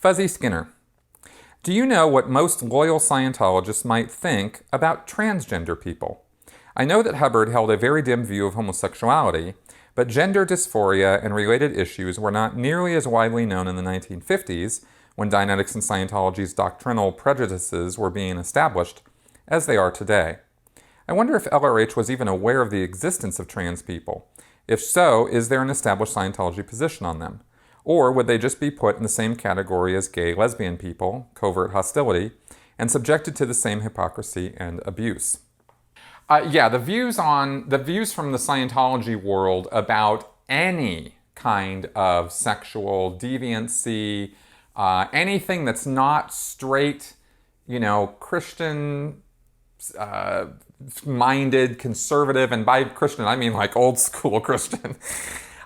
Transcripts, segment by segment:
Fuzzy Skinner. Do you know what most loyal Scientologists might think about transgender people? I know that Hubbard held a very dim view of homosexuality, but gender dysphoria and related issues were not nearly as widely known in the 1950s, when Dianetics and Scientology's doctrinal prejudices were being established, as they are today. I wonder if LRH was even aware of the existence of trans people. If so, is there an established Scientology position on them? Or would they just be put in the same category as gay, lesbian people, covert hostility, and subjected to the same hypocrisy and abuse? The views from the Scientology world about any kind of sexual deviancy, anything that's not straight, Christian minded, conservative, and by Christian I mean like old school Christian.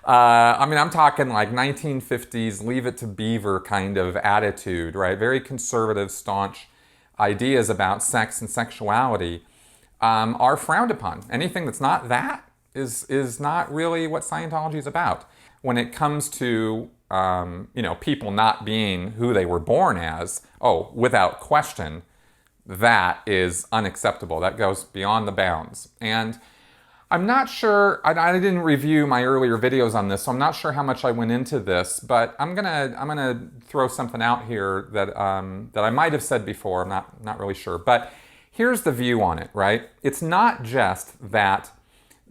I'm talking like 1950s Leave It to Beaver kind of attitude, right? Very conservative, staunch ideas about sex and sexuality are frowned upon. Anything that's not that is not really what Scientology is about. When it comes to people not being who they were born as, without question, that is unacceptable. That goes beyond the bounds. And I'm not sure, I didn't review my earlier videos on this, so I'm not sure how much I went into this, but I'm gonna throw something out here that I might have said before. I'm not really sure. But here's the view on it, right? It's not just that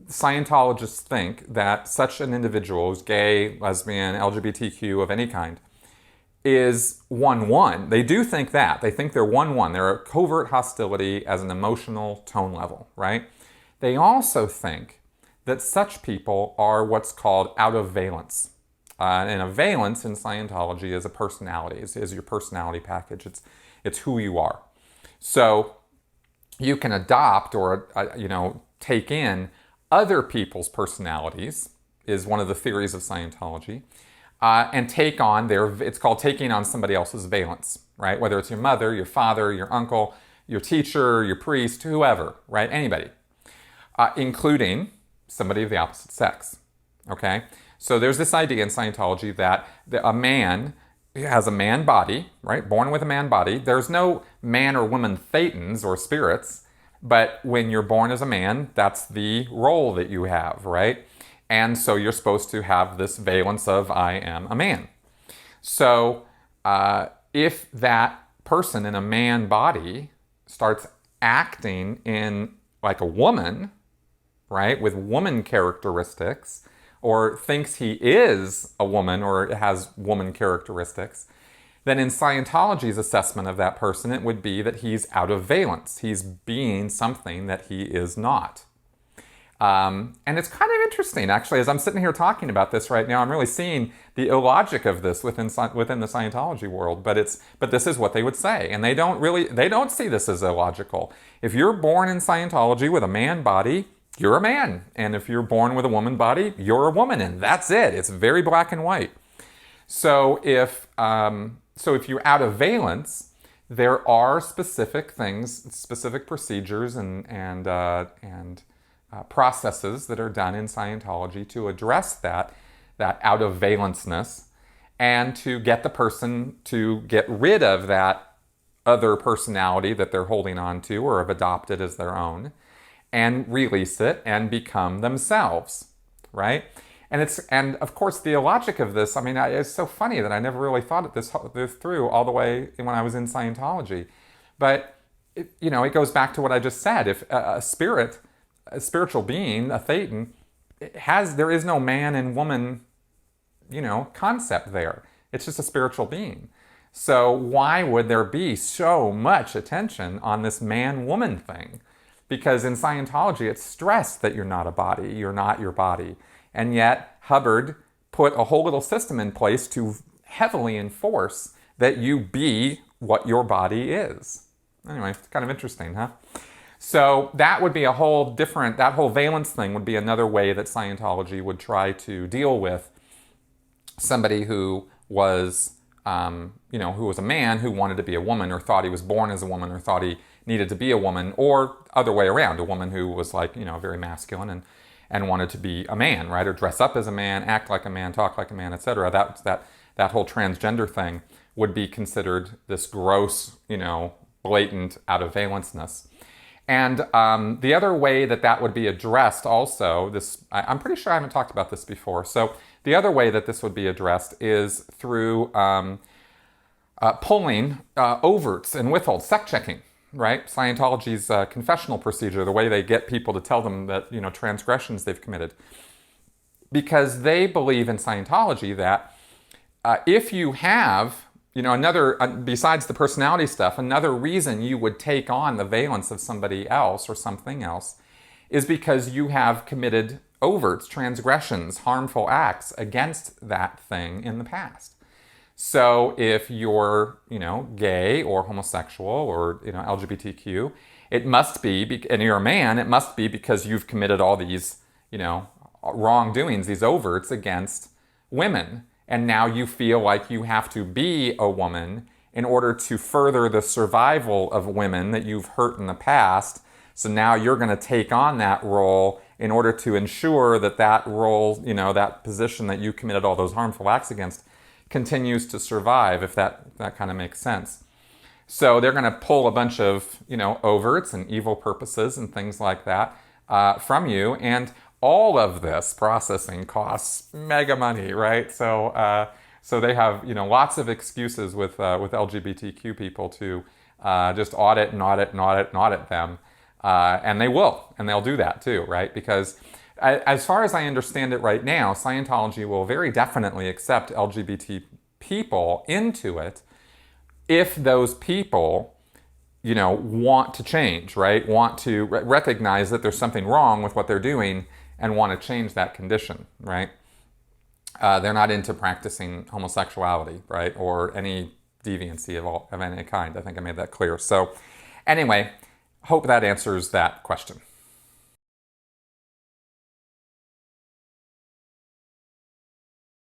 Scientologists think that such an individual who's gay, lesbian, LGBTQ of any kind is 1-1. They do think that. They think they're 1-1. They're a covert hostility as an emotional tone level, right? They also think that such people are what's called out of valence. And a valence in Scientology is a personality, is your personality package. It's who you are. So you can adopt or take in other people's personalities, is one of the theories of Scientology, and take on it's called taking on somebody else's valence, right? Whether it's your mother, your father, your uncle, your teacher, your priest, whoever, right? Anybody. Including somebody of the opposite sex, okay? So there's this idea in Scientology that a man has a man body, right? Born with a man body. There's no man or woman thetans or spirits, but when you're born as a man, that's the role that you have, right? And so you're supposed to have this valence of I am a man. So if that person in a man body starts acting in like a woman, right, with woman characteristics, or thinks he is a woman or has woman characteristics, then in Scientology's assessment of that person, it would be that he's out of valence. He's being something that he is not. And it's kind of interesting, actually, as I'm sitting here talking about this right now, I'm really seeing the illogic of this within the Scientology world, but this is what they would say. And they don't see this as illogical. If you're born in Scientology with a man body, you're a man. And if you're born with a woman body, you're a woman. And that's it. It's very black and white. So if you're out of valence, there are specific things, specific procedures and processes that are done in Scientology to address that out of valenceness and to get the person to get rid of that other personality that they're holding on to or have adopted as their own, and release it and become themselves, right? And of course the logic of this, it's so funny that I never really thought this through all the way when I was in Scientology. But it goes back to what I just said. If a spiritual being, a thetan, there is no man and woman, concept there. It's just a spiritual being. So why would there be so much attention on this man-woman thing? Because in Scientology, it's stressed that you're not a body, you're not your body. And yet, Hubbard put a whole little system in place to heavily enforce that you be what your body is. Anyway, it's kind of interesting, huh? So that would be that whole valence thing would be another way that Scientology would try to deal with somebody who was, who was a man who wanted to be a woman or thought he was born as a woman or thought he needed to be a woman, or other way around, a woman who was very masculine and wanted to be a man, right? Or dress up as a man, act like a man, talk like a man, etc. That whole transgender thing would be considered this gross, blatant out of valenceness. And the other way that would be addressed also, I'm pretty sure I haven't talked about this before. So the other way that this would be addressed is through pulling overts and withholds, sect checking, right? Scientology's confessional procedure, the way they get people to tell them that, transgressions they've committed. Because they believe in Scientology that if you have, another, besides the personality stuff, another reason you would take on the valence of somebody else or something else is because you have committed overts, transgressions, harmful acts against that thing in the past. So if you're, gay or homosexual or, LGBTQ, it must be, and you're a man, it must be because you've committed all these, wrongdoings, these overts against women. And now you feel like you have to be a woman in order to further the survival of women that you've hurt in the past. So now you're going to take on that role in order to ensure that role, that position that you committed all those harmful acts against continues to survive, if that kind of makes sense. So they're going to pull a bunch of, overts and evil purposes and things like that from you. And all of this processing costs mega money, right? So they have, lots of excuses with LGBTQ people to just audit them. And they will, and they'll do that too, right? Because as far as I understand it right now, Scientology will very definitely accept LGBT people into it if those people, want to change, right? Want to recognize that there's something wrong with what they're doing and want to change that condition, right? They're not into practicing homosexuality, right? Or any deviancy of any kind. I think I made that clear. So anyway, hope that answers that question.